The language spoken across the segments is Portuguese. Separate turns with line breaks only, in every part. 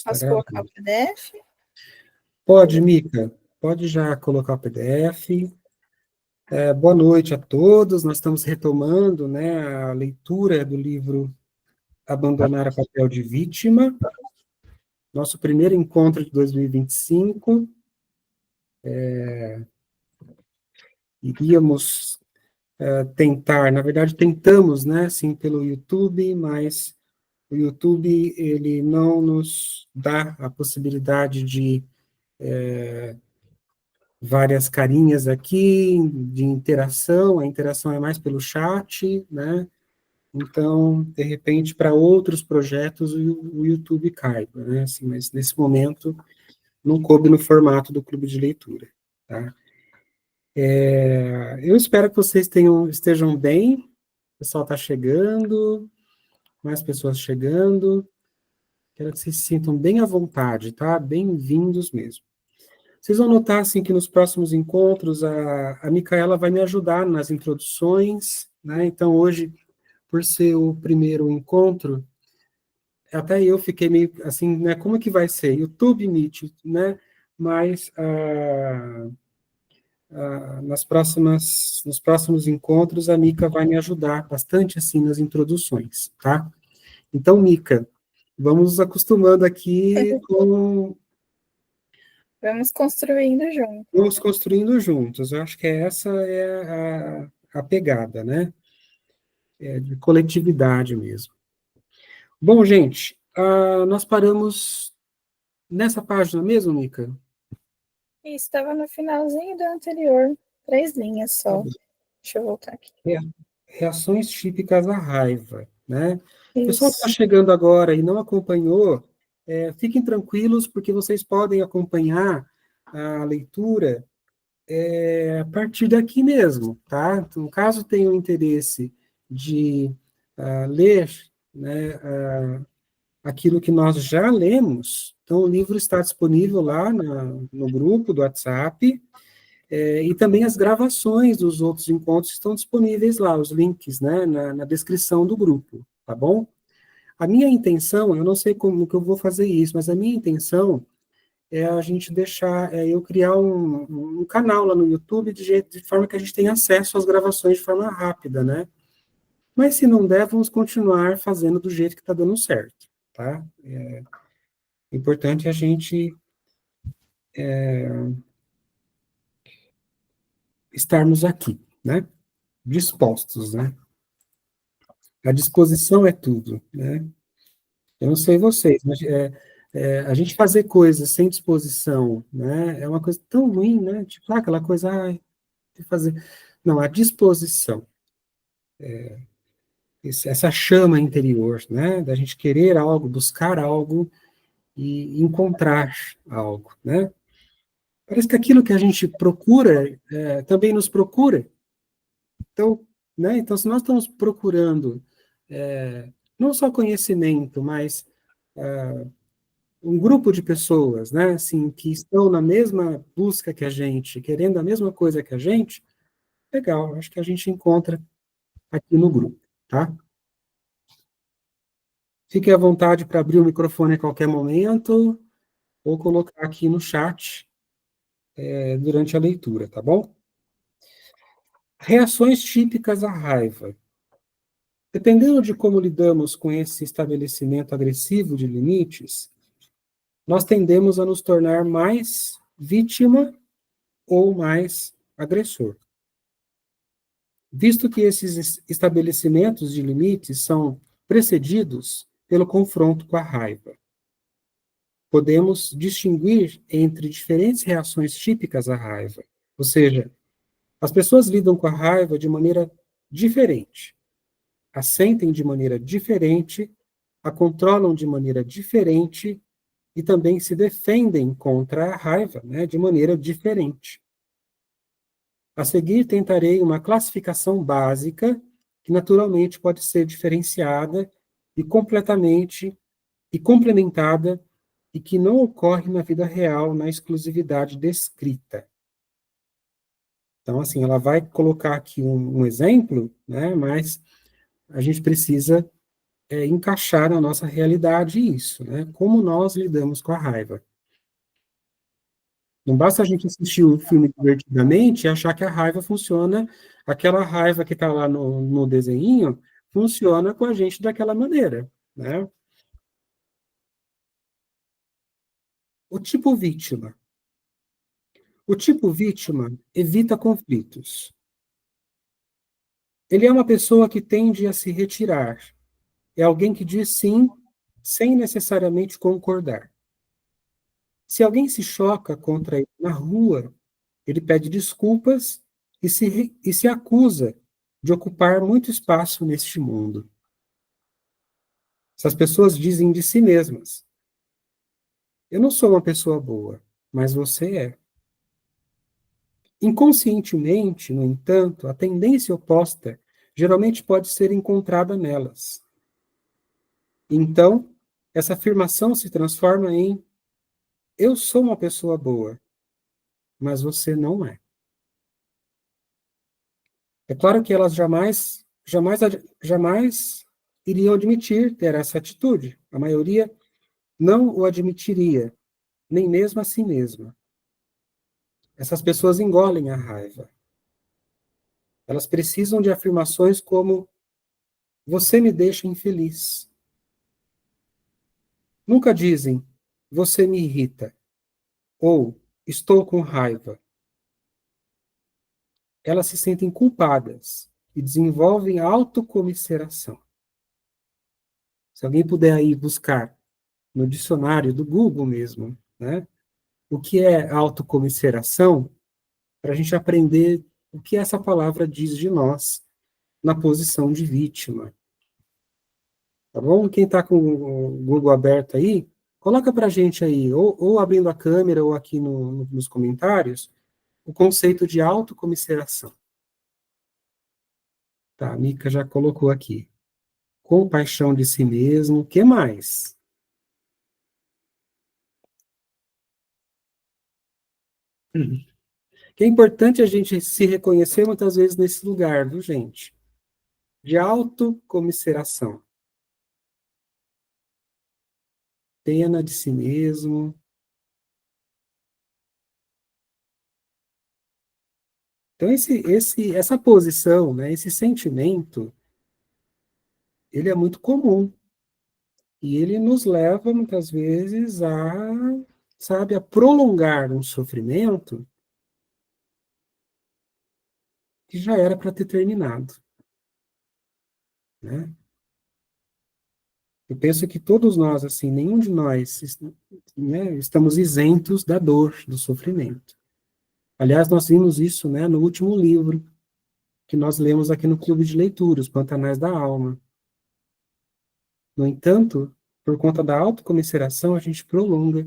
Posso
Tá
colocar o PDF?
Pode, Mica. Pode já colocar o PDF. Boa noite a todos. Nós estamos retomando, né, a leitura do livro Abandonar a Papel de Vítima. Nosso primeiro encontro de 2025. Iríamos tentar, na verdade, tentamos, né, sim, pelo YouTube, mas o YouTube, ele não nos dá a possibilidade de várias carinhas aqui, de interação, a interação é mais pelo chat, né? Então, de repente, para outros projetos, o YouTube cai, né? Assim, mas nesse momento, não coube no formato do clube de leitura, tá? Eu espero que vocês estejam bem, o pessoal está chegando, mais pessoas chegando, quero que vocês se sintam bem à vontade, tá? Bem-vindos mesmo. Vocês vão notar, assim, que nos próximos encontros, a Micaela vai me ajudar nas introduções, né? Então, hoje, por ser o primeiro encontro, até eu fiquei meio assim, né? Como que vai ser? YouTube Meet, né? Mas nos próximos encontros, a Mica vai me ajudar bastante, assim, nas introduções, tá? Então, Mica, vamos nos acostumando aqui com...
Vamos construindo juntos.
Vamos construindo juntos. Eu acho que essa é a pegada, né? De coletividade mesmo. Bom, gente, nós paramos nessa página mesmo, Mica?
Isso, estava no finalzinho do anterior. 3 linhas só. Deixa eu voltar aqui.
Reações típicas à raiva, né? O pessoal que está
Isso.
chegando agora e não acompanhou, fiquem tranquilos, porque vocês podem acompanhar a leitura a partir daqui mesmo, tá? Então, caso tenham interesse de ler, né, aquilo que nós já lemos, então o livro está disponível lá no grupo do WhatsApp, e também as gravações dos outros encontros estão disponíveis lá, os links, né, na descrição do grupo, tá bom? A minha intenção, eu não sei como que eu vou fazer isso, mas a minha intenção é a gente deixar, eu criar um canal lá no YouTube de forma que a gente tenha acesso às gravações de forma rápida, né? Mas se não der, vamos continuar fazendo do jeito que está dando certo, tá? O importante é a gente estarmos aqui, né? Dispostos, né? A disposição é tudo, né? Eu não sei vocês, mas a gente fazer coisas sem disposição, né? É uma coisa tão ruim, né? Tipo, aquela coisa, fazer. Não, a disposição, essa chama interior, né? Da gente querer algo, buscar algo e encontrar algo, né? Parece que aquilo que a gente procura também nos procura. Então, né? Então, se nós estamos procurando não só conhecimento, mas um grupo de pessoas, né, assim, que estão na mesma busca que a gente, querendo a mesma coisa que a gente, legal, acho que a gente encontra aqui no grupo, tá? Fique à vontade para abrir o microfone a qualquer momento, ou colocar aqui no chat durante a leitura, tá bom? Reações típicas à raiva. Dependendo de como lidamos com esse estabelecimento agressivo de limites, nós tendemos a nos tornar mais vítima ou mais agressor. Visto que esses estabelecimentos de limites são precedidos pelo confronto com a raiva. Podemos distinguir entre diferentes reações típicas à raiva, ou seja, as pessoas lidam com a raiva de maneira diferente, a sentem de maneira diferente, a controlam de maneira diferente e também se defendem contra a raiva, né, de maneira diferente. A seguir, tentarei uma classificação básica, que naturalmente pode ser diferenciada e completamente e complementada, e que não ocorre na vida real na exclusividade descrita. Então, assim, ela vai colocar aqui um exemplo, né, mas a gente precisa encaixar na nossa realidade isso, né? Como nós lidamos com a raiva. Não basta a gente assistir o filme divertidamente e achar que a raiva funciona, aquela raiva que está lá no desenho, funciona com a gente daquela maneira, né? O tipo vítima. O tipo vítima evita conflitos. Ele é uma pessoa que tende a se retirar. É alguém que diz sim sem necessariamente concordar. Se alguém se choca contra ele na rua, ele pede desculpas e se acusa de ocupar muito espaço neste mundo. Essas pessoas dizem de si mesmas: eu não sou uma pessoa boa, mas você é. Inconscientemente, no entanto, a tendência oposta geralmente pode ser encontrada nelas. Então, essa afirmação se transforma em: eu sou uma pessoa boa, mas você não é. É claro que elas jamais iriam admitir ter essa atitude. A maioria não o admitiria, nem mesmo a si mesma. Essas pessoas engolem a raiva. Elas precisam de afirmações como: você me deixa infeliz. Nunca dizem: você me irrita ou estou com raiva. Elas se sentem culpadas e desenvolvem autocomiseração. Se alguém puder aí buscar no dicionário do Google mesmo, né, o que é autocomiseração, para a gente aprender o que essa palavra diz de nós na posição de vítima. Tá bom? Quem está com o Google aberto aí, coloca para a gente aí, ou abrindo a câmera ou aqui nos comentários, o conceito de autocomiseração. Tá, a Mica já colocou aqui. Compaixão de si mesmo. O que mais? Que é importante a gente se reconhecer muitas vezes nesse lugar, viu, gente? De autocomiseração. Pena de si mesmo. Então, essa posição, né, esse sentimento, ele é muito comum. E ele nos leva, muitas vezes, sabe, a prolongar um sofrimento que já era para ter terminado, né? Eu penso que todos nós, assim, nenhum de nós, né, estamos isentos da dor, do sofrimento. Aliás, nós vimos isso, né, no último livro que nós lemos aqui no Clube de Leitura, Os Pantanais da Alma. No entanto, por conta da autocomiseração, a gente prolonga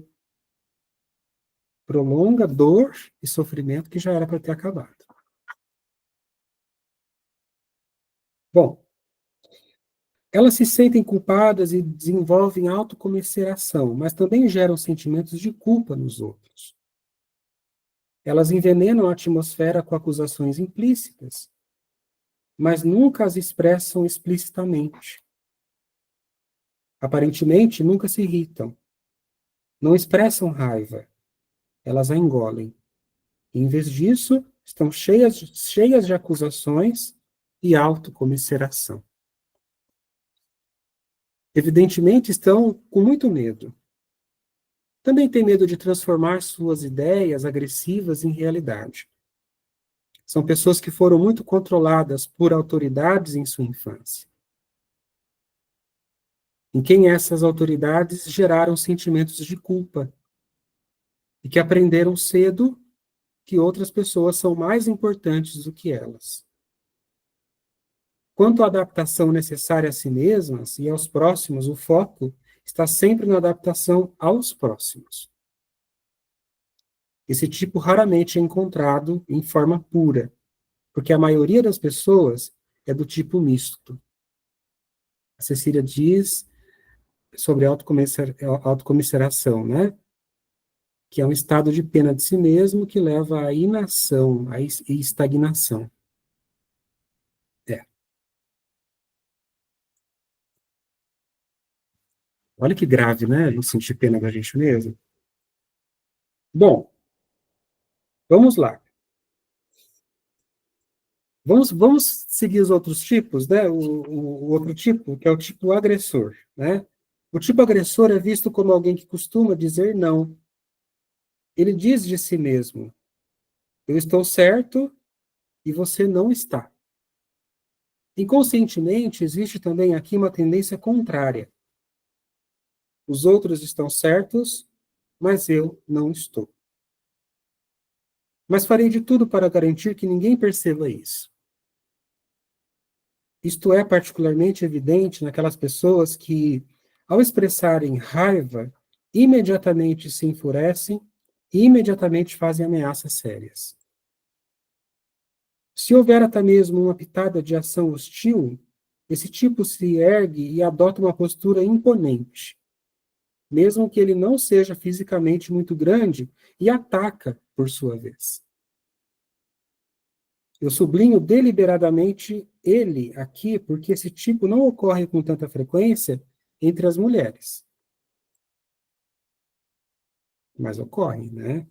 dor e sofrimento que já era para ter acabado. Bom, elas se sentem culpadas e desenvolvem autocomiseração, mas também geram sentimentos de culpa nos outros. Elas envenenam a atmosfera com acusações implícitas, mas nunca as expressam explicitamente. Aparentemente, nunca se irritam. Não expressam raiva, elas a engolem. E, em vez disso, estão cheias de acusações e autocomiseração. Evidentemente, estão com muito medo. Também têm medo de transformar suas ideias agressivas em realidade. São pessoas que foram muito controladas por autoridades em sua infância, em quem essas autoridades geraram sentimentos de culpa e que aprenderam cedo que outras pessoas são mais importantes do que elas. Quanto à adaptação necessária a si mesmas e aos próximos, o foco está sempre na adaptação aos próximos. Esse tipo raramente é encontrado em forma pura, porque a maioria das pessoas é do tipo misto. A Cecília diz sobre autocomiseração, né? Que é um estado de pena de si mesmo que leva à inação, à estagnação. É. Olha que grave, né? Não sentir pena da gente mesmo. Bom, vamos lá. Vamos seguir os outros tipos, né? O outro tipo, que é o tipo agressor, né? O tipo agressor é visto como alguém que costuma dizer não. Ele diz de si mesmo: eu estou certo e você não está. Inconscientemente, existe também aqui uma tendência contrária. Os outros estão certos, mas eu não estou. Mas farei de tudo para garantir que ninguém perceba isso. Isto é particularmente evidente naquelas pessoas que, ao expressarem raiva, imediatamente se enfurecem e imediatamente fazem ameaças sérias. Se houver até mesmo uma pitada de ação hostil, esse tipo se ergue e adota uma postura imponente, mesmo que ele não seja fisicamente muito grande, e ataca por sua vez. Eu sublinho deliberadamente ele aqui, porque esse tipo não ocorre com tanta frequência entre as mulheres, mas ocorre, né?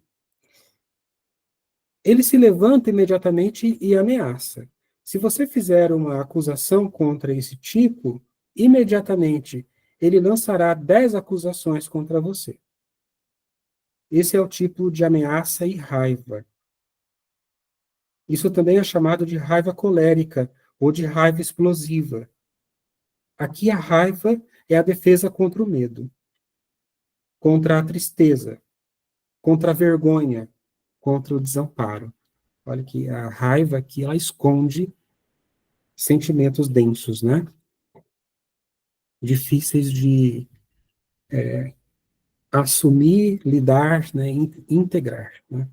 Ele se levanta imediatamente e ameaça. Se você fizer uma acusação contra esse tipo, imediatamente ele lançará 10 acusações contra você. Esse é o tipo de ameaça e raiva. Isso também é chamado de raiva colérica ou de raiva explosiva. Aqui a raiva é a defesa contra o medo, contra a tristeza, contra a vergonha, contra o desamparo. Olha que a raiva aqui ela esconde sentimentos densos, né? Difíceis de assumir, lidar, né? Integrar. Né?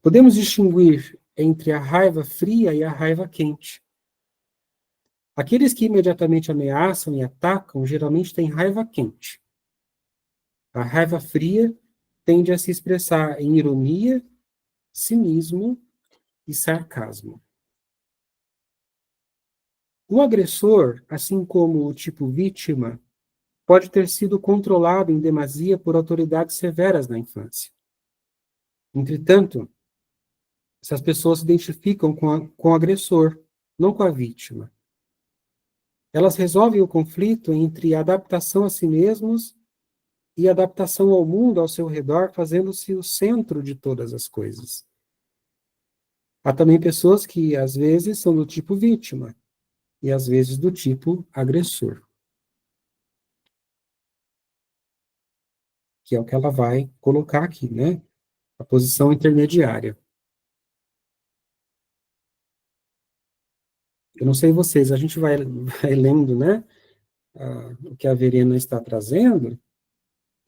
Podemos distinguir entre a raiva fria e a raiva quente. Aqueles que imediatamente ameaçam e atacam geralmente têm raiva quente. A raiva fria tende a se expressar em ironia, cinismo e sarcasmo. O agressor, assim como o tipo vítima, pode ter sido controlado em demasia por autoridades severas na infância. Entretanto, essas pessoas se identificam com o agressor, não com a vítima. Elas resolvem o conflito entre adaptação a si mesmos e adaptação ao mundo ao seu redor, fazendo-se o centro de todas as coisas. Há também pessoas que, às vezes, são do tipo vítima e, às vezes, do tipo agressor, que é o que ela vai colocar aqui, né? A posição intermediária. Eu não sei vocês, a gente vai lendo, né? O que a Verena está trazendo,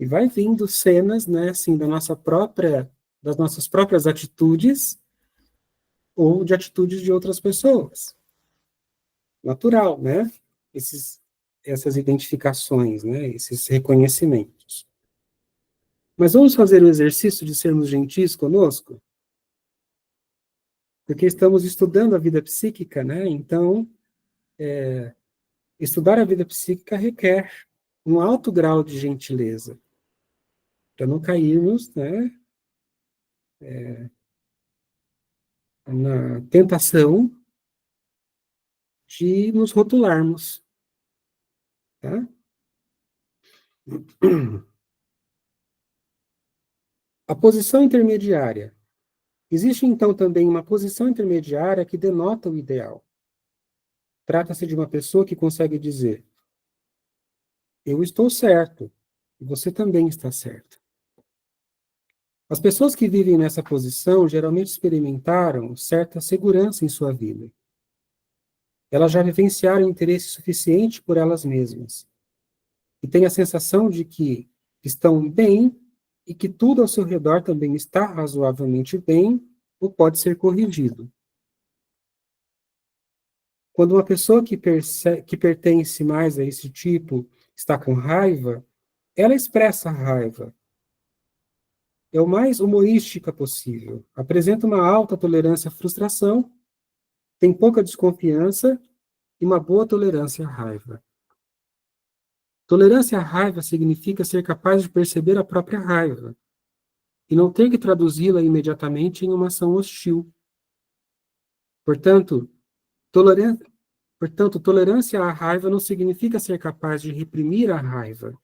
e vai vindo cenas, né, assim, das nossas próprias atitudes ou de atitudes de outras pessoas. Natural, né? Essas identificações, né? Esses reconhecimentos. Mas vamos fazer o exercício de sermos gentis conosco? Porque estamos estudando a vida psíquica, né? Então, estudar a vida psíquica requer um alto grau de gentileza, para não cairmos, né, na tentação de nos rotularmos, tá? A posição intermediária. Existe, então, também uma posição intermediária que denota o ideal. Trata-se de uma pessoa que consegue dizer: eu estou certo, e você também está certo. As pessoas que vivem nessa posição geralmente experimentaram certa segurança em sua vida. Elas já vivenciaram interesse suficiente por elas mesmas e têm a sensação de que estão bem e que tudo ao seu redor também está razoavelmente bem ou pode ser corrigido. Quando uma pessoa que pertence mais a esse tipo está com raiva, ela expressa a raiva. É o mais humorística possível. Apresenta uma alta tolerância à frustração, tem pouca desconfiança e uma boa tolerância à raiva. Tolerância à raiva significa ser capaz de perceber a própria raiva e não ter que traduzi-la imediatamente em uma ação hostil. Portanto, tolerância, tolerância à raiva não significa ser capaz de reprimir a raiva,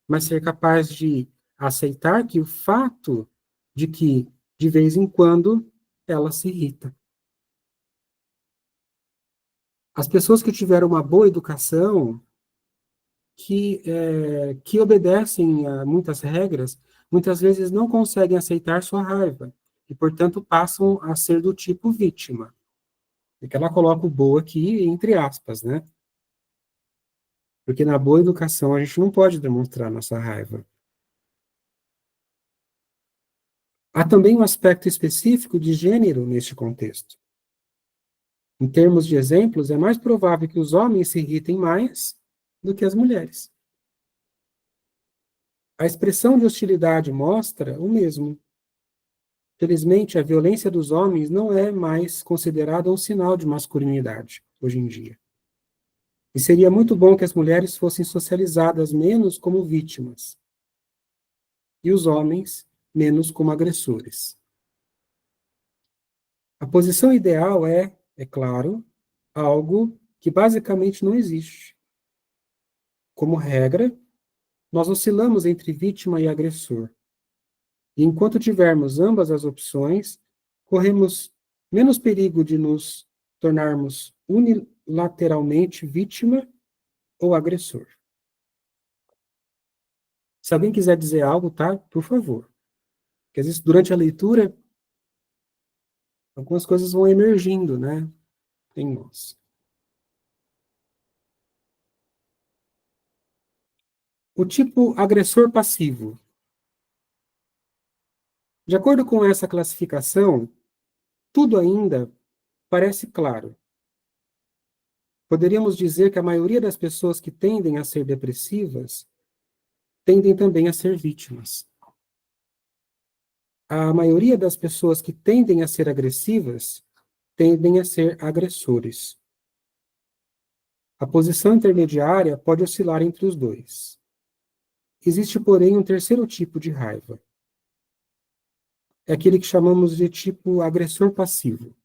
mas ser capaz de aceitar que o fato de que, de vez em quando, ela se irrita. As pessoas que tiveram uma boa educação, que obedecem a muitas regras, muitas vezes não conseguem aceitar sua raiva e, portanto, passam a ser do tipo vítima. É que ela coloca o boa aqui entre aspas, né? Porque na boa educação a gente não pode demonstrar nossa raiva. Há também um aspecto específico de gênero neste contexto. Em termos de exemplos, é mais provável que os homens se irritem mais do que as mulheres. A expressão de hostilidade mostra o mesmo. Felizmente, a violência dos homens não é mais considerada um sinal de masculinidade hoje em dia. E seria muito bom que as mulheres fossem socializadas menos como vítimas e os homens menos como agressores. A posição ideal é claro, algo que basicamente não existe. Como regra, nós oscilamos entre vítima e agressor. E enquanto tivermos ambas as opções, corremos menos perigo de nos tornarmos unilateralmente vítima ou agressor. Se alguém quiser dizer algo, tá? Por favor. Porque às vezes, durante a leitura, algumas coisas vão emergindo, né? Em nós. O tipo agressor passivo. De acordo com essa classificação, tudo ainda parece claro. Poderíamos dizer que a maioria das pessoas que tendem a ser depressivas tendem também a ser vítimas. A maioria das pessoas que tendem a ser agressivas tendem a ser agressores. A posição intermediária pode oscilar entre os dois. Existe, porém, um terceiro tipo de raiva. É aquele que chamamos de tipo agressor passivo.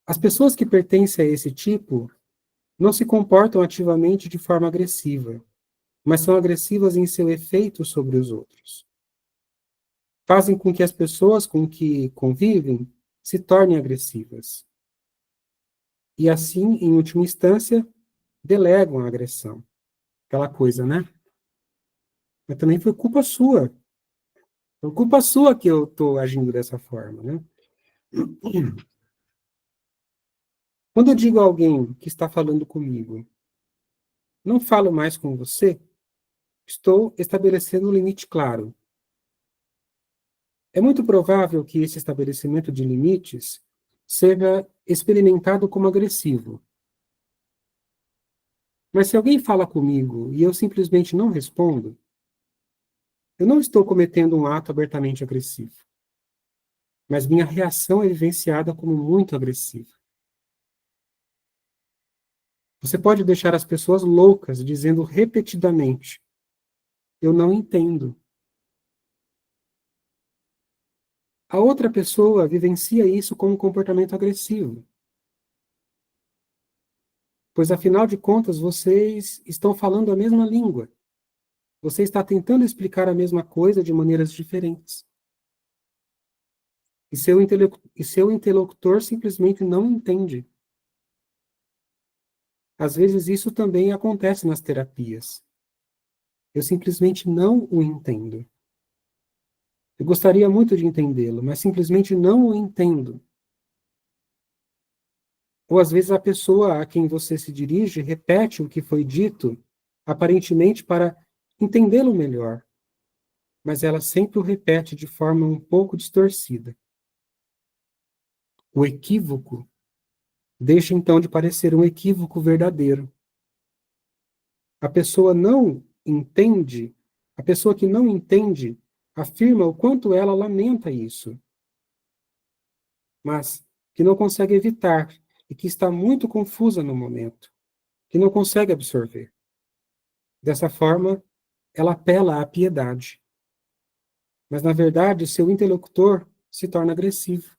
As pessoas que pertencem a esse tipo não se comportam ativamente de forma agressiva, mas são agressivas em seu efeito sobre os outros. Fazem com que as pessoas com que convivem se tornem agressivas. E assim, em última instância, delegam a agressão. Aquela coisa, né? Mas também foi culpa sua. Foi culpa sua que eu estou agindo dessa forma, né? Quando eu digo a alguém que está falando comigo, não falo mais com você, estou estabelecendo um limite claro. É muito provável que esse estabelecimento de limites seja experimentado como agressivo. Mas se alguém fala comigo e eu simplesmente não respondo, eu não estou cometendo um ato abertamente agressivo, mas minha reação é vivenciada como muito agressiva. Você pode deixar as pessoas loucas dizendo repetidamente: eu não entendo. A outra pessoa vivencia isso como um comportamento agressivo. Pois, afinal de contas, vocês estão falando a mesma língua. Você está tentando explicar a mesma coisa de maneiras diferentes. E seu interlocutor simplesmente não entende. Às vezes isso também acontece nas terapias. Eu simplesmente não o entendo. Eu gostaria muito de entendê-lo, mas simplesmente não o entendo. Ou às vezes a pessoa a quem você se dirige repete o que foi dito, aparentemente para entendê-lo melhor, mas ela sempre o repete de forma um pouco distorcida. O equívoco deixa então de parecer um equívoco verdadeiro. A pessoa não entende, a pessoa que não entende afirma o quanto ela lamenta isso, mas que não consegue evitar e que está muito confusa no momento, que não consegue absorver. Dessa forma, ela apela à piedade. Mas, na verdade, seu interlocutor se torna agressivo.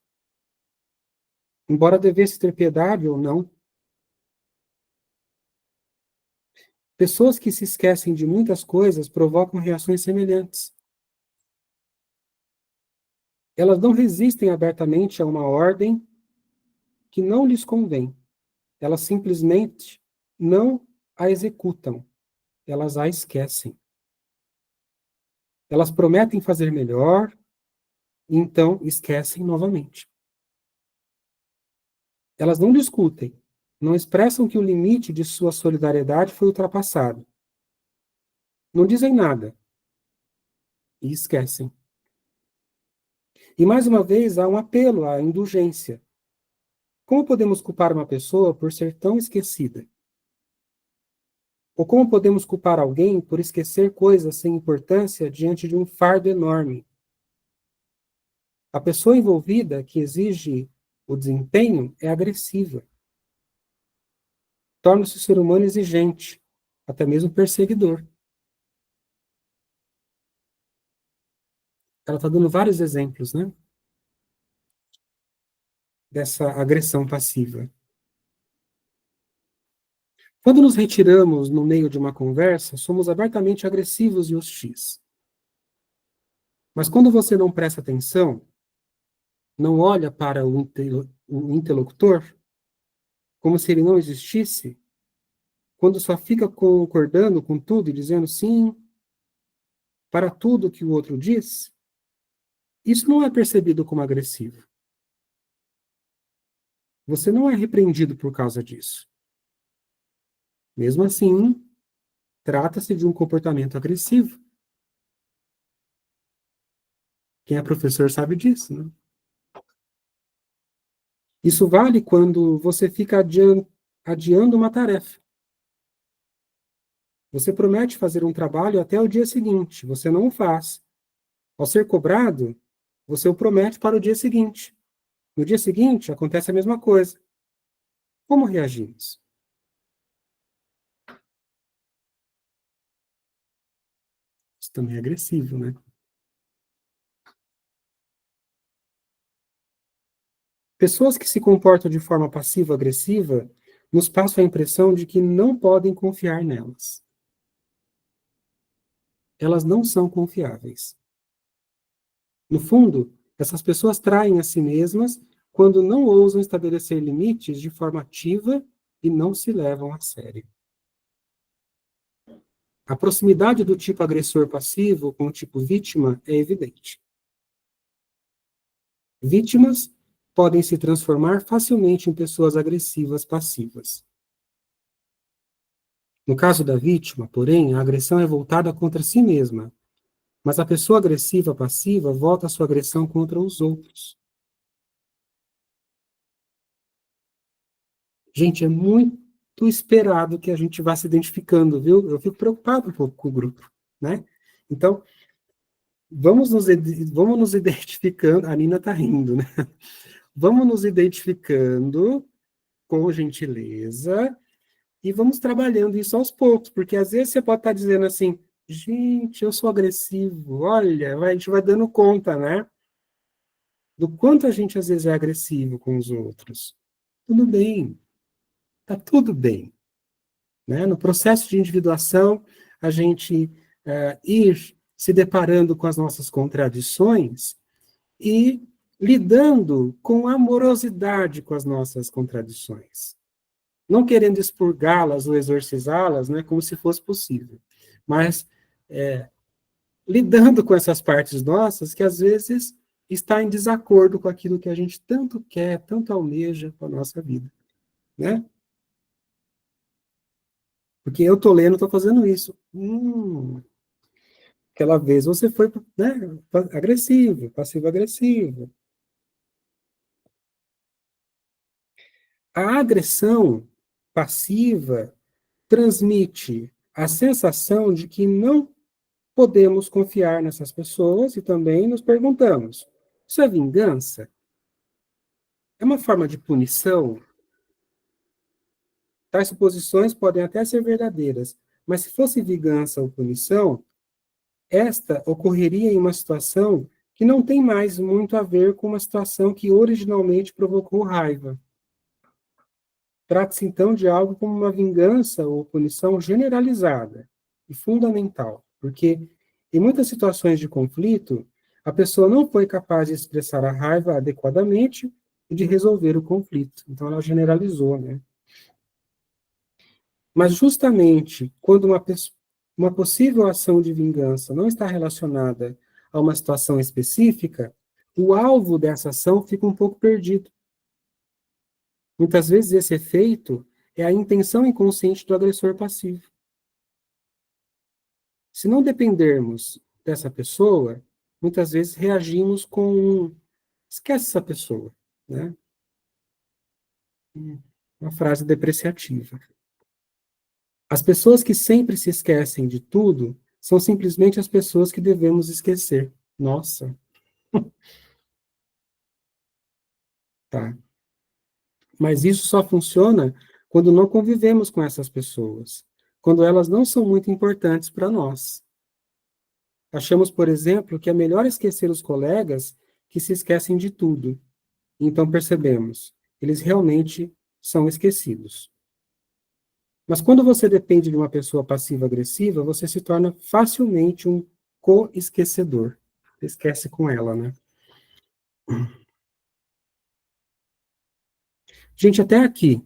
Embora devesse ter piedade ou não, pessoas que se esquecem de muitas coisas provocam reações semelhantes. Elas não resistem abertamente a uma ordem que não lhes convém. Elas simplesmente não a executam. Elas a esquecem. Elas prometem fazer melhor, e então esquecem novamente. Elas não discutem, não expressam que o limite de sua solidariedade foi ultrapassado. Não dizem nada e esquecem. E mais uma vez há um apelo à indulgência. Como podemos culpar uma pessoa por ser tão esquecida? Ou como podemos culpar alguém por esquecer coisas sem importância diante de um fardo enorme? A pessoa envolvida que exige o desempenho é agressiva. Torna-se o ser humano exigente, até mesmo perseguidor. Ela está dando vários exemplos, né, dessa agressão passiva. Quando nos retiramos no meio de uma conversa, somos abertamente agressivos e hostis. Mas quando você não presta atenção, não olha para o interlocutor, como se ele não existisse, quando só fica concordando com tudo e dizendo sim para tudo que o outro diz, isso não é percebido como agressivo. Você não é repreendido por causa disso. Mesmo assim, trata-se de um comportamento agressivo. Quem é professor sabe disso, né? Isso vale quando você fica adiando uma tarefa. Você promete fazer um trabalho até o dia seguinte, você não o faz. Ao ser cobrado, você o promete para o dia seguinte. No dia seguinte, acontece a mesma coisa. Como reagimos? Isso também é agressivo, né? Pessoas que se comportam de forma passiva-agressiva nos passam a impressão de que não podem confiar nelas. Elas não são confiáveis. No fundo, essas pessoas traem a si mesmas quando não ousam estabelecer limites de forma ativa e não se levam a sério. A proximidade do tipo agressor passivo com o tipo vítima é evidente. Vítimas podem se transformar facilmente em pessoas agressivas passivas. No caso da vítima, porém, a agressão é voltada contra si mesma, mas a pessoa agressiva passiva volta a sua agressão contra os outros. Gente, é muito esperado que a gente vá se identificando, viu? Eu fico preocupado um pouco com o grupo, né? Então, vamos nos identificando. A Nina está rindo, né? Vamos nos identificando com gentileza e vamos trabalhando isso aos poucos, porque às vezes você pode estar dizendo assim, gente, eu sou agressivo, olha, a gente vai dando conta, né? Do quanto a gente às vezes é agressivo com os outros. Tudo bem, tá tudo bem. Né? No processo de individuação, a gente ir se deparando com as nossas contradições e lidando com amorosidade com as nossas contradições. Não querendo expurgá-las ou exorcizá-las, né, como se fosse possível, mas lidando com essas partes nossas que às vezes está em desacordo com aquilo que a gente tanto quer, tanto almeja com a nossa vida, né? Porque eu tô lendo, tô fazendo isso. Aquela vez você foi, né, agressivo, passivo-agressivo. A agressão passiva transmite a sensação de que não podemos confiar nessas pessoas e também nos perguntamos: isso é vingança? É uma forma de punição? Tais suposições podem até ser verdadeiras, Mas se fosse vingança ou punição, esta ocorreria em uma situação que não tem mais muito a ver com uma situação que originalmente provocou raiva. Trata-se, então, de algo como uma vingança ou punição generalizada e fundamental, porque em muitas situações de conflito, a pessoa não foi capaz de expressar a raiva adequadamente e de resolver o conflito. Então, ela generalizou, né? Mas justamente quando uma possível ação de vingança não está relacionada a uma situação específica, o alvo dessa ação fica um pouco perdido. Muitas vezes esse efeito é a intenção inconsciente do agressor passivo. Se não dependermos dessa pessoa, muitas vezes reagimos com esquece essa pessoa, né? Uma frase depreciativa. As pessoas que sempre se esquecem de tudo são simplesmente as pessoas que devemos esquecer. Nossa, tá. Mas isso só funciona quando não convivemos com essas pessoas, quando elas não são muito importantes para nós. Achamos, por exemplo, que é melhor esquecer os colegas que se esquecem de tudo. Então percebemos, eles realmente são esquecidos. Mas quando você depende de uma pessoa passiva-agressiva, você se torna facilmente um co-esquecedor. Esquece com ela, né? Gente, até aqui.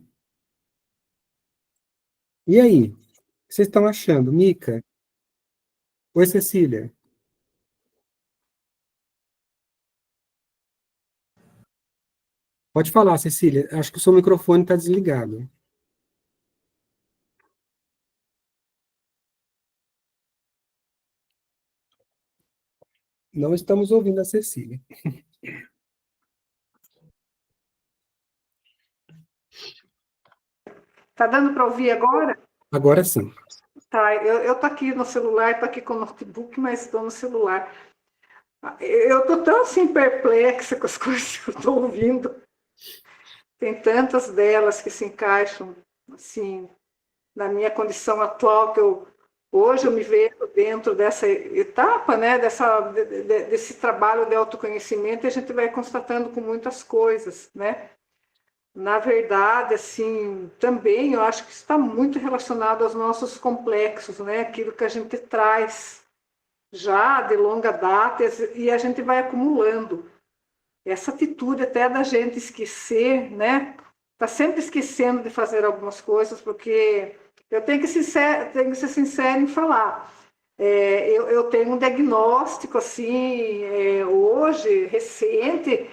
E aí? O que vocês estão achando? Mica? Oi, Cecília. Pode falar, Cecília. Acho que o seu microfone está desligado. Não estamos ouvindo a Cecília.
Tá dando para ouvir agora?
Agora sim.
Tá, eu tô aqui no celular, tô aqui com o notebook, mas estou no celular. Eu tô tão assim perplexa com as coisas que eu tô ouvindo. Tem tantas delas que se encaixam assim na minha condição atual que hoje eu me vejo dentro dessa etapa, né, desse trabalho de autoconhecimento e a gente vai constatando com muitas coisas, né? Na verdade, assim, também eu acho que está muito relacionado aos nossos complexos, né? Aquilo que a gente traz já de longa data e a gente vai acumulando. Essa atitude até da gente esquecer, né? Tá sempre esquecendo de fazer algumas coisas, porque eu tenho que ser sincera em falar. Eu tenho um diagnóstico, assim, hoje, recente,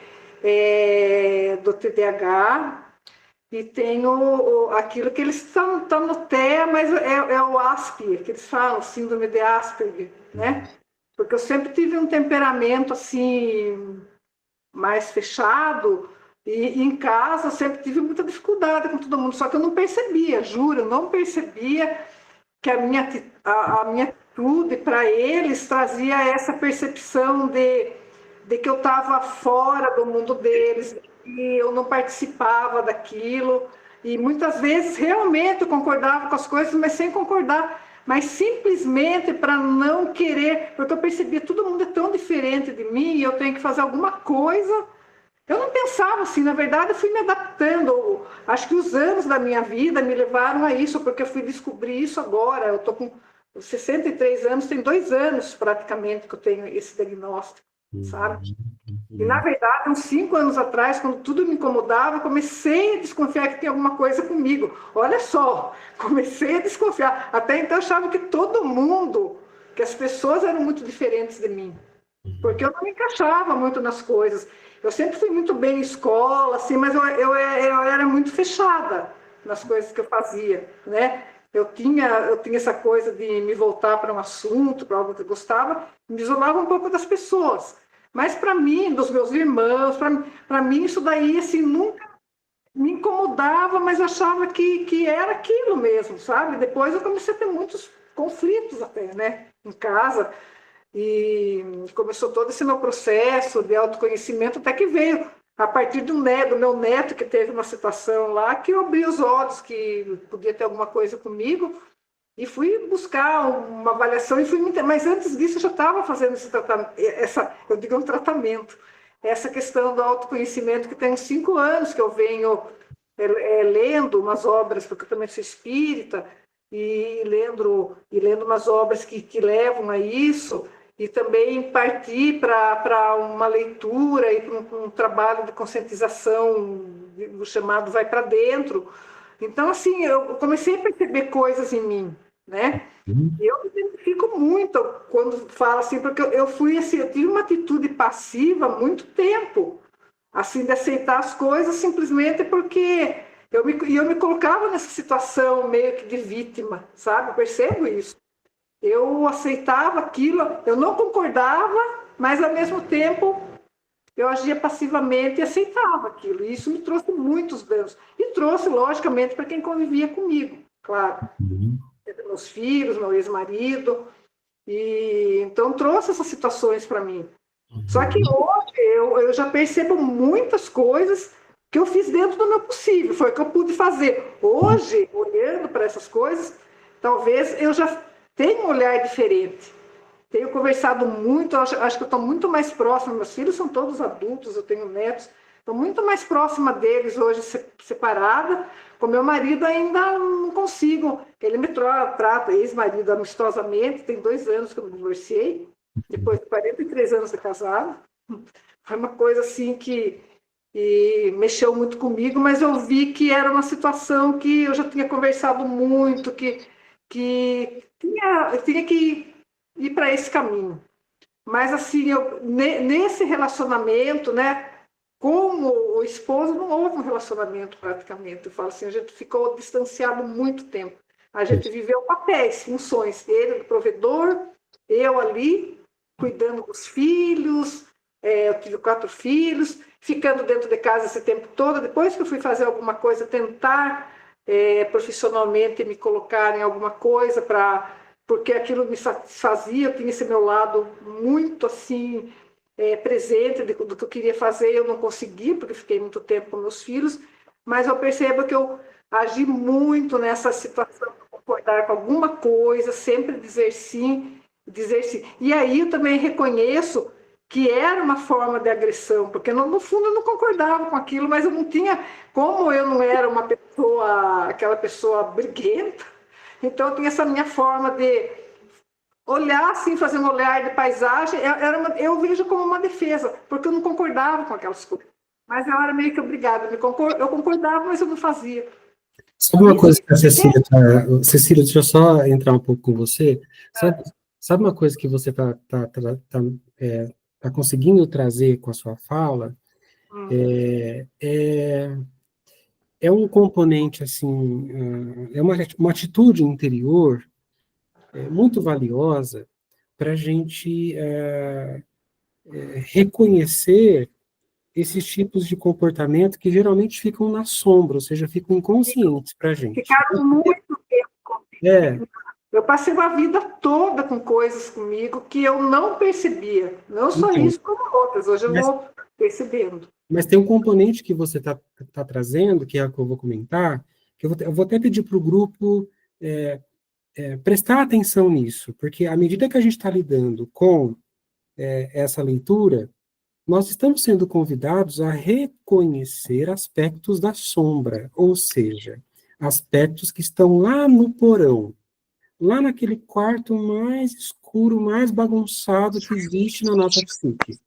do TDAH, e tenho aquilo que eles estão no TEA, mas é o Asperger, que eles falam, síndrome de Asperger, né? Porque eu sempre tive um temperamento, assim, mais fechado, e em casa eu sempre tive muita dificuldade com todo mundo, só que eu não percebia, juro, eu não percebia que a minha atitude para eles trazia essa percepção de que eu estava fora do mundo deles, e eu não participava daquilo, e muitas vezes realmente eu concordava com as coisas, mas sem concordar, mas simplesmente para não querer, porque eu percebia que todo mundo é tão diferente de mim e eu tenho que fazer alguma coisa. Eu não pensava assim, na verdade, eu fui me adaptando. Acho que os anos da minha vida me levaram a isso, porque eu fui descobrir isso agora. Eu estou com 63 anos, tem 2 anos praticamente que eu tenho esse diagnóstico, sabe? E, na verdade, uns 5 anos atrás, quando tudo me incomodava, eu comecei a desconfiar que tinha alguma coisa comigo. Olha só, comecei a desconfiar. Até então, eu achava que todo mundo, que as pessoas eram muito diferentes de mim, porque eu não me encaixava muito nas coisas. Eu sempre fui muito bem em escola, assim, mas eu era muito fechada nas coisas que eu fazia, né? Eu tinha essa coisa de me voltar para um assunto, para algo que eu gostava, me isolava um pouco das pessoas. Mas para mim, dos meus irmãos, para mim isso daí assim nunca me incomodava, mas eu achava que era aquilo mesmo, sabe? Depois eu comecei a ter muitos conflitos até, né, em casa, e começou todo esse meu processo de autoconhecimento, até que veio a partir do meu neto, que teve uma situação lá, que eu abri os olhos que podia ter alguma coisa comigo, E fui buscar uma avaliação, mas antes disso eu já estava fazendo esse tratamento, eu digo um tratamento, essa questão do autoconhecimento, que tem uns 5 anos que eu venho lendo umas obras, porque eu também sou espírita, e lendo umas obras que levam a isso, e também partir para uma leitura e para um trabalho de conscientização, o chamado Vai para Dentro. Então, assim, eu comecei a perceber coisas em mim, né? Eu me identifico muito quando falo assim, porque eu fui assim, eu tive uma atitude passiva há muito tempo, assim, de aceitar as coisas simplesmente porque eu me colocava nessa situação meio que de vítima, sabe? Eu percebo isso. Eu aceitava aquilo, eu não concordava, mas ao mesmo tempo eu agia passivamente e aceitava aquilo. E isso me trouxe muitos danos. E trouxe, logicamente, para quem convivia comigo, claro. Meus filhos, meu ex-marido. E então trouxe essas situações para mim. Só que hoje eu já percebo muitas coisas que eu fiz dentro do meu possível. Foi o que eu pude fazer. Hoje, olhando para essas coisas, talvez eu já tenha um olhar diferente. Tenho conversado muito, acho que eu estou muito mais próxima. Meus filhos são todos adultos, eu tenho netos. Estou muito mais próxima deles hoje, separada. Com meu marido ainda não consigo. Ele me trata, ex-marido, amistosamente. Tem 2 anos que eu me divorciei, depois de 43 anos de casado. Foi uma coisa assim que mexeu muito comigo, mas eu vi que era uma situação que eu já tinha conversado muito, que tinha que ir para esse caminho. Mas, assim, nesse relacionamento, né, com o esposo, não houve um relacionamento praticamente. Eu falo assim, a gente ficou distanciado muito tempo. A gente viveu papéis, funções. Ele, do provedor, eu ali, cuidando dos filhos. Eu tive 4 filhos, ficando dentro de casa esse tempo todo. Depois que eu fui fazer alguma coisa, tentar profissionalmente me colocar em alguma coisa porque aquilo me satisfazia, eu tinha esse meu lado muito assim presente do que eu queria fazer, eu não consegui, porque fiquei muito tempo com meus filhos, mas eu percebo que eu agi muito nessa situação de concordar com alguma coisa, sempre dizer sim, dizer sim. E aí eu também reconheço que era uma forma de agressão, porque no fundo eu não concordava com aquilo, mas eu não tinha, como eu não era uma pessoa, aquela pessoa briguenta, então eu tinha essa minha forma de olhar assim, fazer um olhar de paisagem, eu vejo como uma defesa, porque eu não concordava com aquelas coisas. Mas eu era meio que obrigada, eu concordava, mas eu não fazia.
Sabe uma coisa que a Cecília Cecília, deixa eu só entrar um pouco com você. Sabe uma coisa que você está conseguindo trazer com a sua fala? É um componente, assim, é uma atitude interior muito valiosa para a gente reconhecer esses tipos de comportamento que geralmente ficam na sombra, ou seja, ficam inconscientes para a gente.
Ficaram muito tempo comigo. Eu passei uma vida toda com coisas comigo que eu não percebia. Não só isso, como outras. Hoje eu vou percebendo.
Mas tem um componente que você está trazendo, que é o que eu vou comentar, que eu vou até pedir para o grupo prestar atenção nisso, porque à medida que a gente está lidando com essa leitura, nós estamos sendo convidados a reconhecer aspectos da sombra, ou seja, aspectos que estão lá no porão, lá naquele quarto mais escuro, mais bagunçado que existe na nossa psique.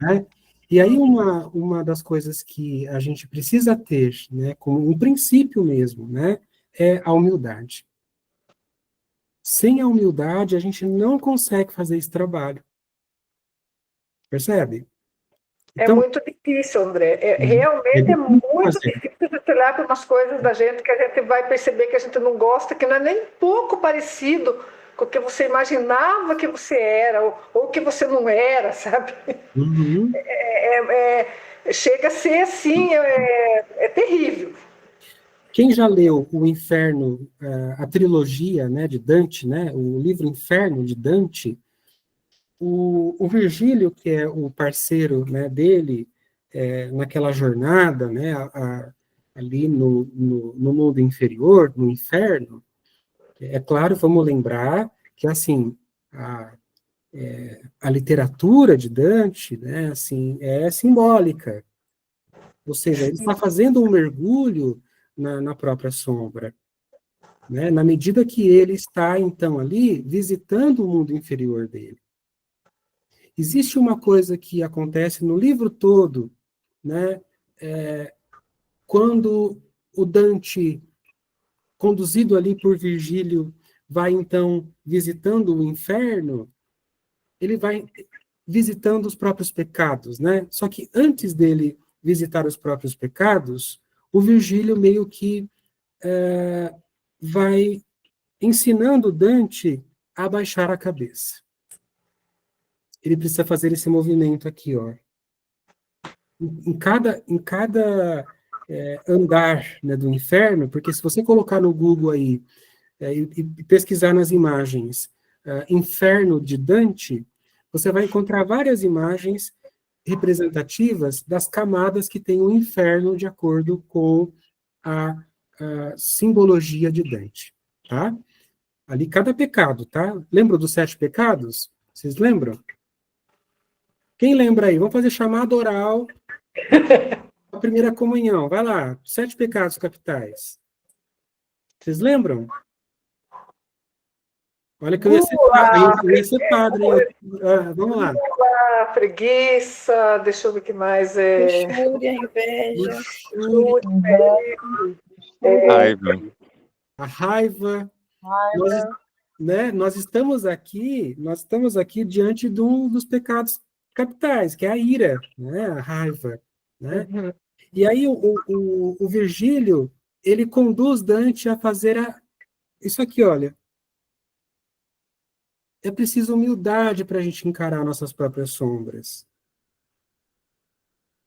Né? E aí uma das coisas que a gente precisa ter, né, como um princípio mesmo, né, é a humildade. Sem a humildade, a gente não consegue fazer esse trabalho. Percebe?
Então, é muito difícil, André. Realmente é muito difícil de olhar para umas coisas da gente que a gente vai perceber que a gente não gosta, que não é nem pouco parecido com o que você imaginava que você era, ou que você não era, sabe?
Uhum.
Chega a ser assim, é terrível.
Quem já leu o Inferno, a trilogia, né, de Dante, né, o livro Inferno de Dante, o Virgílio, que é o parceiro, né, dele, naquela jornada, né, ali no mundo inferior, no inferno, É claro, vamos lembrar que, assim, a literatura de Dante, né, assim, é simbólica, ou seja, ele está fazendo um mergulho na própria sombra, né, na medida que ele está, então, ali, visitando o mundo inferior dele. Existe uma coisa que acontece no livro todo, né, quando o Dante, conduzido ali por Virgílio, vai, então, visitando o inferno, ele vai visitando os próprios pecados, né? Só que antes dele visitar os próprios pecados, o Virgílio meio que vai ensinando Dante a baixar a cabeça. Ele precisa fazer esse movimento aqui, ó. Em cada andar, né, do inferno, porque se você colocar no Google aí e pesquisar nas imagens inferno de Dante, você vai encontrar várias imagens representativas das camadas que tem o inferno de acordo com a simbologia de Dante, tá? Ali cada pecado, tá? Lembra dos 7 pecados? Vocês lembram? Quem lembra aí? Vamos fazer chamada oral, a primeira comunhão. Vai lá, 7 pecados capitais. Vocês lembram? Olha que eu ia ser padre, hein? Vamos lá.
A preguiça, deixa eu ver o que mais é.
Luxúria, inveja.
Raiva.
A raiva. Nós estamos aqui diante de um dos pecados capitais, que é a ira, né? A raiva, né?
Uhum.
E aí o Virgílio, ele conduz Dante a fazer isso aqui, olha. É preciso humildade para a gente encarar nossas próprias sombras.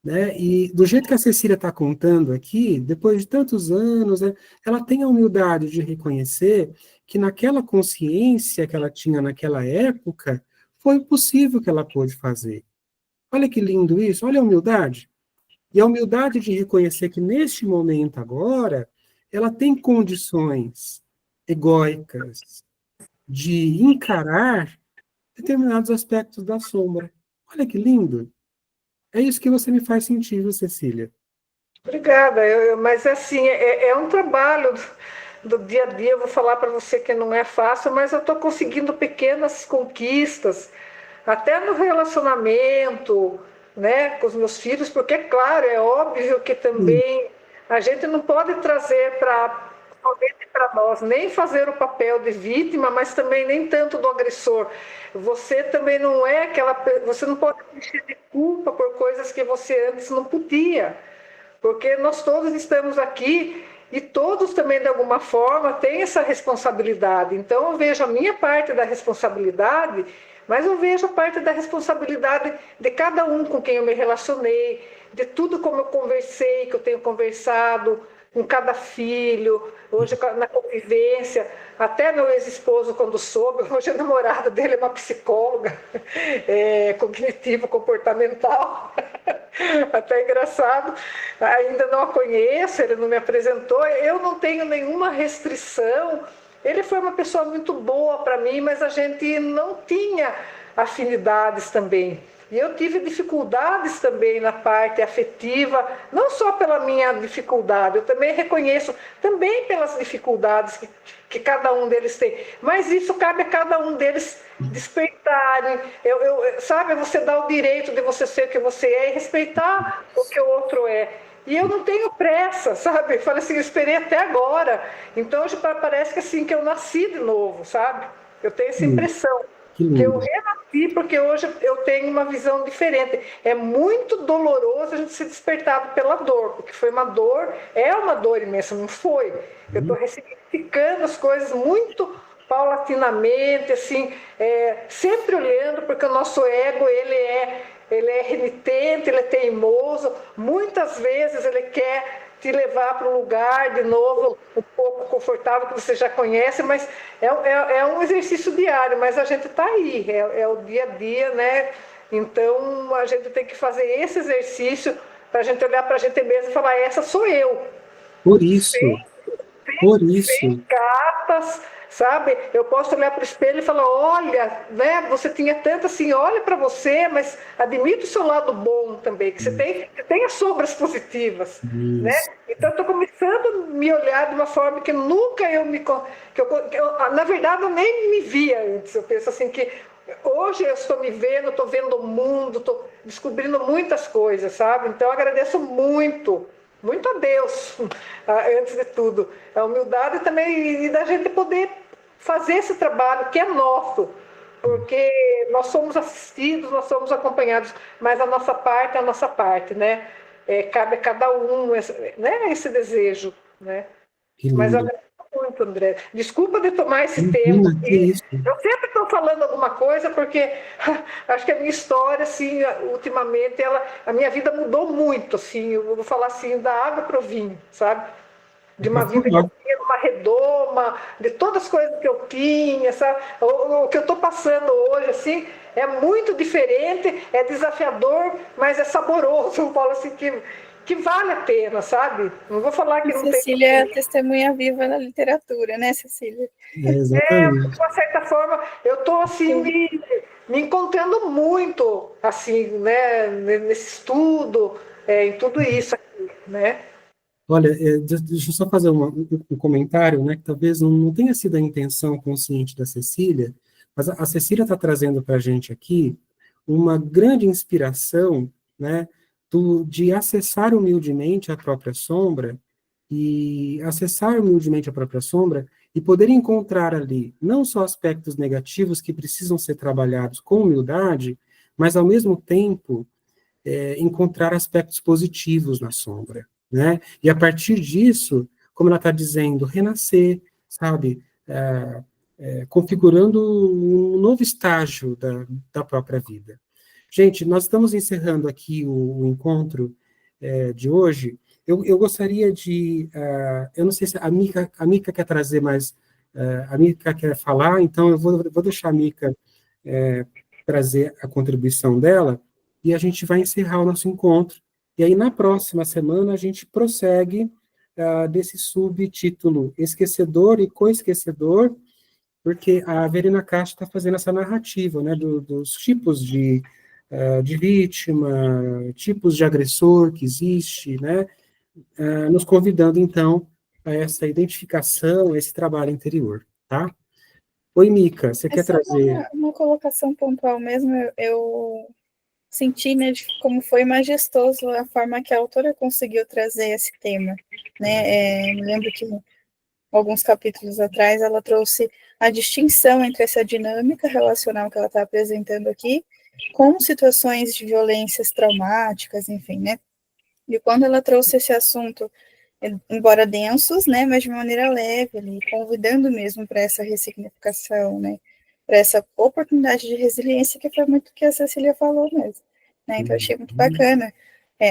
Né? E do jeito que a Cecília está contando aqui, depois de tantos anos, né, ela tem a humildade de reconhecer que naquela consciência que ela tinha naquela época, foi possível que ela pôde fazer. Olha que lindo isso, olha a humildade. E a humildade de reconhecer que neste momento agora, ela tem condições egóicas de encarar determinados aspectos da sombra. Olha que lindo. É isso que você me faz sentir, viu, Cecília?
Obrigada, mas assim, é um trabalho do dia a dia. Eu vou falar para você que não é fácil, mas eu estou conseguindo pequenas conquistas, até no relacionamento, né, com os meus filhos, porque, claro, é óbvio que também a gente não pode trazer somente para nós, nem fazer o papel de vítima, mas também nem tanto do agressor. Você também não é você não pode encher de culpa por coisas que você antes não podia. Porque nós todos estamos aqui e todos também, de alguma forma, têm essa responsabilidade. Então, eu vejo a minha parte da responsabilidade, mas eu vejo a parte da responsabilidade de cada um com quem eu me relacionei, de tudo como eu conversei, que eu tenho conversado com cada filho, hoje na convivência, até meu ex-esposo, quando soube, hoje a namorada dele é uma psicóloga cognitivo-comportamental, até engraçado, ainda não a conheço, ele não me apresentou, eu não tenho nenhuma restrição, ele foi uma pessoa muito boa para mim, mas a gente não tinha afinidades também. E eu tive dificuldades também na parte afetiva, não só pela minha dificuldade, eu também reconheço também pelas dificuldades que cada um deles tem. Mas isso cabe a cada um deles despertarem. Sabe, você dá o direito de você ser o que você é e respeitar o que o outro é. E eu não tenho pressa, sabe? Eu falei assim, eu esperei até agora. Então hoje parece que assim que eu nasci de novo, sabe? Eu tenho essa impressão. Que eu renasci, porque hoje eu tenho uma visão diferente. É muito doloroso a gente ser despertado pela dor, porque foi uma dor, é uma dor imensa, não foi? Eu estou ressignificando as coisas muito paulatinamente, assim, sempre olhando, porque o nosso ego, ele é renitente, ele é teimoso, muitas vezes ele quer te levar para um lugar de novo um pouco confortável que você já conhece, mas é um exercício diário, mas a gente está aí, é o dia a dia, né? Então a gente tem que fazer esse exercício para a gente olhar para a gente mesmo e falar, essa sou eu.
Por isso.
Sem
por isso,
gatas, sabe? Eu posso olhar para o espelho e falar, olha, né, você tinha tanto assim, olha para você, mas admite o seu lado bom também, que você tem as sombras positivas, né?
isso,
Então, estou começando a me olhar de uma forma que nunca na verdade, eu nem me via antes. Eu penso assim que hoje eu estou me vendo, estou vendo o mundo, estou descobrindo muitas coisas, sabe? Então, eu agradeço muito, muito a Deus, antes de tudo. A humildade também e da gente poder fazer esse trabalho que é nosso, porque nós somos assistidos, nós somos acompanhados, mas a nossa parte é a nossa parte, né? Cabe a cada um esse desejo, né?
que
Mas eu
lindo.
agradeço muito, André. Desculpa de tomar esse tempo
Imagina, que
aqui.
isso.
Eu sempre estou falando alguma coisa, porque acho que a minha história, assim, ultimamente, a minha vida mudou muito, assim, eu vou falar assim, da água para o vinho, sabe? De uma
Pode
vida que
falar.
eu tinha, uma redoma, de todas as coisas que eu tinha, sabe? O que eu estou passando hoje, assim, é muito diferente, é desafiador, mas é saboroso. Eu falo assim que vale a pena, sabe? Não vou falar que
A
não tem.
Cecília é a testemunha viva da literatura, né, Cecília?
Exatamente.
De uma certa forma, eu estou assim me encontrando muito, assim, né, nesse estudo, em tudo isso aqui, né?
Olha, deixa eu só fazer um comentário, né, que talvez não tenha sido a intenção consciente da Cecília, mas a Cecília está trazendo para a gente aqui uma grande inspiração, né, de acessar humildemente a própria sombra e acessar humildemente a própria sombra e poder encontrar ali não só aspectos negativos que precisam ser trabalhados com humildade, mas ao mesmo tempo encontrar aspectos positivos na sombra, né? E a partir disso, como ela está dizendo, renascer, sabe? Configurando um novo estágio da própria vida. Gente, nós estamos encerrando aqui o encontro de hoje. Eu gostaria de, eu não sei se a Mica quer trazer mais, a Mica quer falar, então eu vou deixar a Mica trazer a contribuição dela, e a gente vai encerrar o nosso encontro. E aí, na próxima semana, a gente prossegue desse subtítulo Esquecedor e Co-Esquecedor, porque a Verena Castro está fazendo essa narrativa, né, dos tipos de vítima, tipos de agressor que existe, né, nos convidando, então, a essa identificação, a esse trabalho interior, tá? Oi, Mica, você
É
quer
só
trazer...
uma colocação pontual mesmo. Eu senti, né, de como foi majestoso a forma que a autora conseguiu trazer esse tema, né? Me lembro que alguns capítulos atrás ela trouxe a distinção entre essa dinâmica relacional que ela está apresentando aqui com situações de violências traumáticas, enfim, né? E quando ela trouxe esse assunto, embora densos, né, mas de maneira leve, ali, convidando mesmo para essa ressignificação, né, para essa oportunidade de resiliência, que foi muito o que a Cecília falou mesmo, né, então achei muito bacana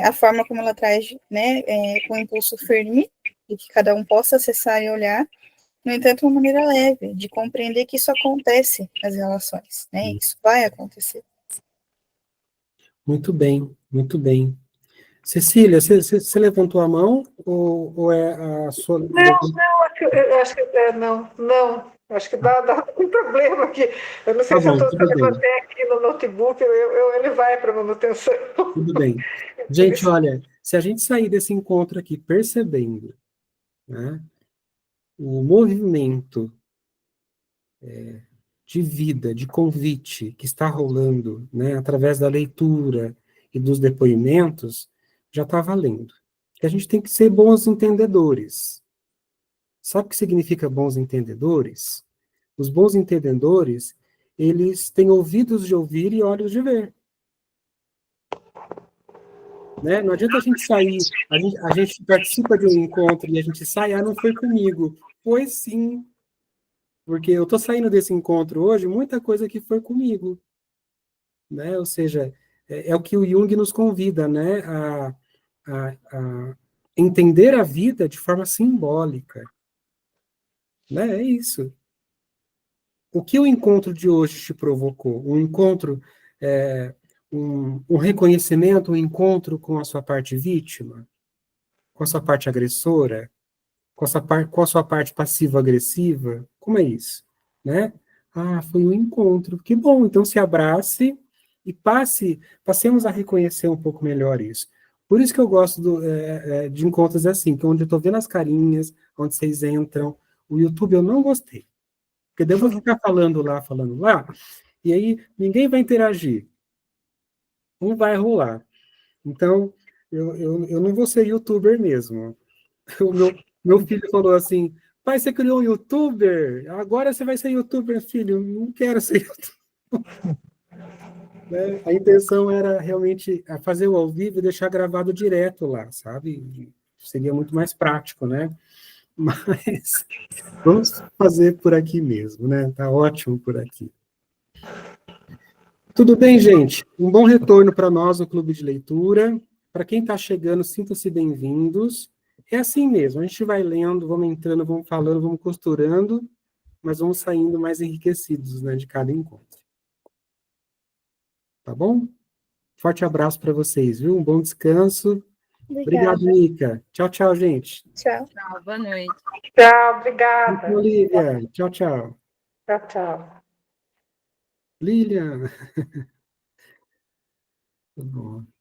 a forma como ela traz, né, com um impulso firme, e que cada um possa acessar e olhar, no entanto, uma maneira leve, de compreender que isso acontece nas relações, né, isso vai acontecer.
Muito bem, muito bem. Cecília, você levantou a mão ou é a sua...
Não, acho que não. Acho que dá um problema aqui. Eu não sei
Tá
se eu
bom, tudo bem,
levantei aqui no notebook, ele vai para manutenção.
tudo bem.
Por
Gente,
isso,
olha, se a gente sair desse encontro aqui percebendo, né, o movimento de vida, de convite que está rolando, né, através da leitura e dos depoimentos, já está valendo. Que a gente tem que ser bons entendedores. Sabe o que significa bons entendedores? Os bons entendedores, eles têm ouvidos de ouvir e olhos de ver. Né? Não adianta a gente sair, a gente participa de um encontro e a gente sai, não foi comigo. Foi sim, porque eu estou saindo desse encontro hoje, muita coisa que foi comigo. Né? Ou seja, é o que o Jung nos convida, né? A entender a vida de forma simbólica. Né? É isso. O que o encontro de hoje te provocou? Um encontro, um reconhecimento, um encontro com a sua parte vítima? Com a sua parte agressora? com a sua parte passiva-agressiva? Como é isso? Né? Ah, foi um encontro. Que bom, então se abrace e passemos a reconhecer um pouco melhor isso. Por isso que eu gosto de encontros assim, que é onde eu estou vendo as carinhas, onde vocês entram. O YouTube eu não gostei. Porque daí eu vou ficar falando lá, e aí ninguém vai interagir. Não vai rolar. Então, eu não vou ser youtuber mesmo. O meu filho falou assim, pai, você criou um youtuber? Agora você vai ser youtuber, filho. Eu não quero ser youtuber. Né? A intenção era realmente fazer o ao vivo e deixar gravado direto lá, sabe? Seria muito mais prático, né? Mas vamos fazer por aqui mesmo, né? Tá ótimo por aqui. Tudo bem, gente? Um bom retorno para nós no Clube de Leitura. Para quem está chegando, sintam-se bem-vindos. É assim mesmo, a gente vai lendo, vamos entrando, vamos falando, vamos costurando, mas vamos saindo mais enriquecidos, né, de cada encontro. Tá bom? Forte abraço para vocês, viu? Um bom descanso.
Obrigada.
Obrigado, Nica. Tchau, tchau, gente.
Tchau.
Tchau, boa noite.
Tchau, obrigada.
Lilian. Tchau, tchau.
Tchau, tchau.
Lilian. Tá bom.